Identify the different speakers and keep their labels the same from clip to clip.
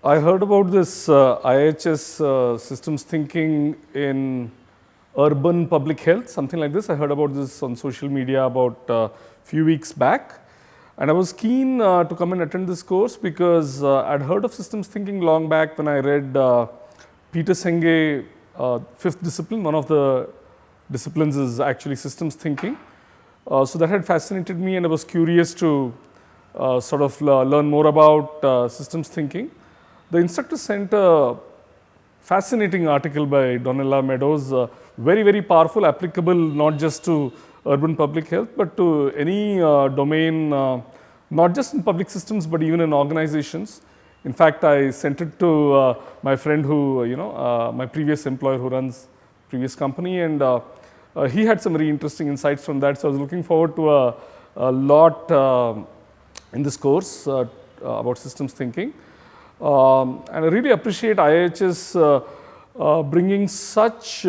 Speaker 1: I heard about this IHS systems thinking in urban public health, something like this. I heard about this on social media about a few weeks back. And I was keen to come and attend this course because I'd heard of systems thinking long back when I read Peter Senge, fifth discipline. One of the disciplines is actually systems thinking. So that had fascinated me, and I was curious to sort of learn more about systems thinking. The instructor sent a fascinating article by Donella Meadows, very, very powerful, applicable not just to urban public health, but to any domain, not just in public systems, but even in organizations. In fact, I sent it to my friend who, my previous employer who runs previous company, and he had some very interesting insights from that. So I was looking forward to a lot in this course about systems thinking. And I really appreciate IHS bringing such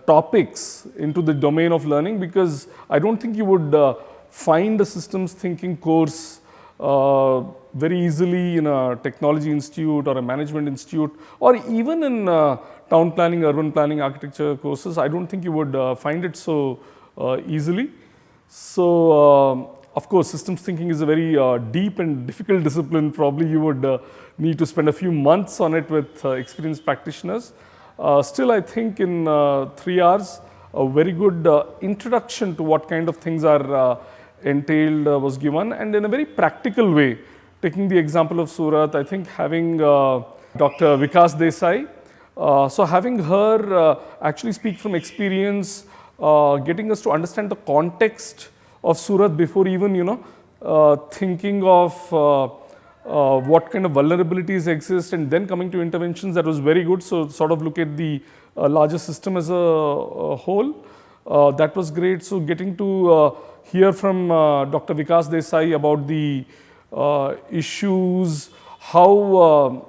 Speaker 1: topics into the domain of learning, because I don't think you would find a systems thinking course very easily in a technology institute or a management institute, or even in town planning, urban planning, architecture courses. I don't think you would find it so easily. So, of course, systems thinking is a very deep and difficult discipline. Probably you would need to spend a few months on it with experienced practitioners. Still, I think in 3 hours, a very good introduction to what kind of things are entailed was given, and in a very practical way. Taking the example of Surat, I think having Dr. Vikas Desai, so having her actually speak from experience, getting us to understand the context of Surat before even thinking of what kind of vulnerabilities exist, and then coming to interventions, that was very good. So sort of look at the larger system as a whole. That was great. So getting to hear from Dr. Vikas Desai about the issues, how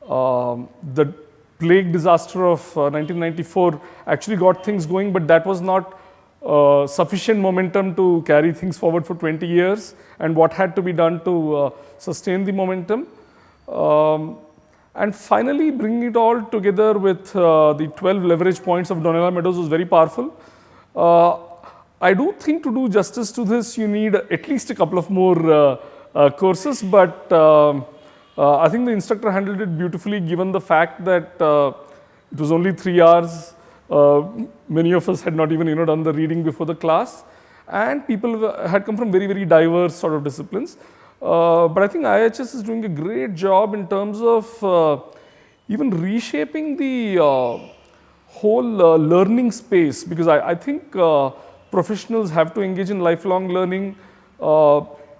Speaker 1: the plague disaster of 1994 actually got things going, but that was not sufficient momentum to carry things forward for 20 years, and what had to be done to sustain the momentum. And finally, bringing it all together with the 12 leverage points of Donella Meadows was very powerful. I do think to do justice to this, you need at least a couple of more courses, but I think the instructor handled it beautifully, given the fact that it was only 3 hours. Many of us had not even done the reading before the class, and people had come from very, very diverse sort of disciplines. But I think IHS is doing a great job in terms of even reshaping the whole learning space, because I think professionals have to engage in lifelong learning.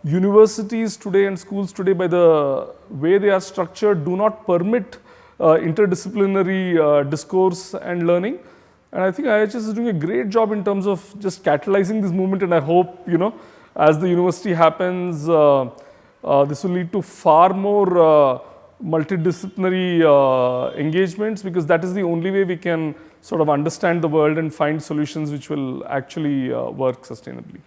Speaker 1: Universities today and schools today, by the way they are structured, do not permit interdisciplinary discourse and learning. And I think IHS is doing a great job in terms of just catalyzing this movement, and I hope, as the university happens, this will lead to far more multidisciplinary engagements, because that is the only way we can sort of understand the world and find solutions which will actually work sustainably.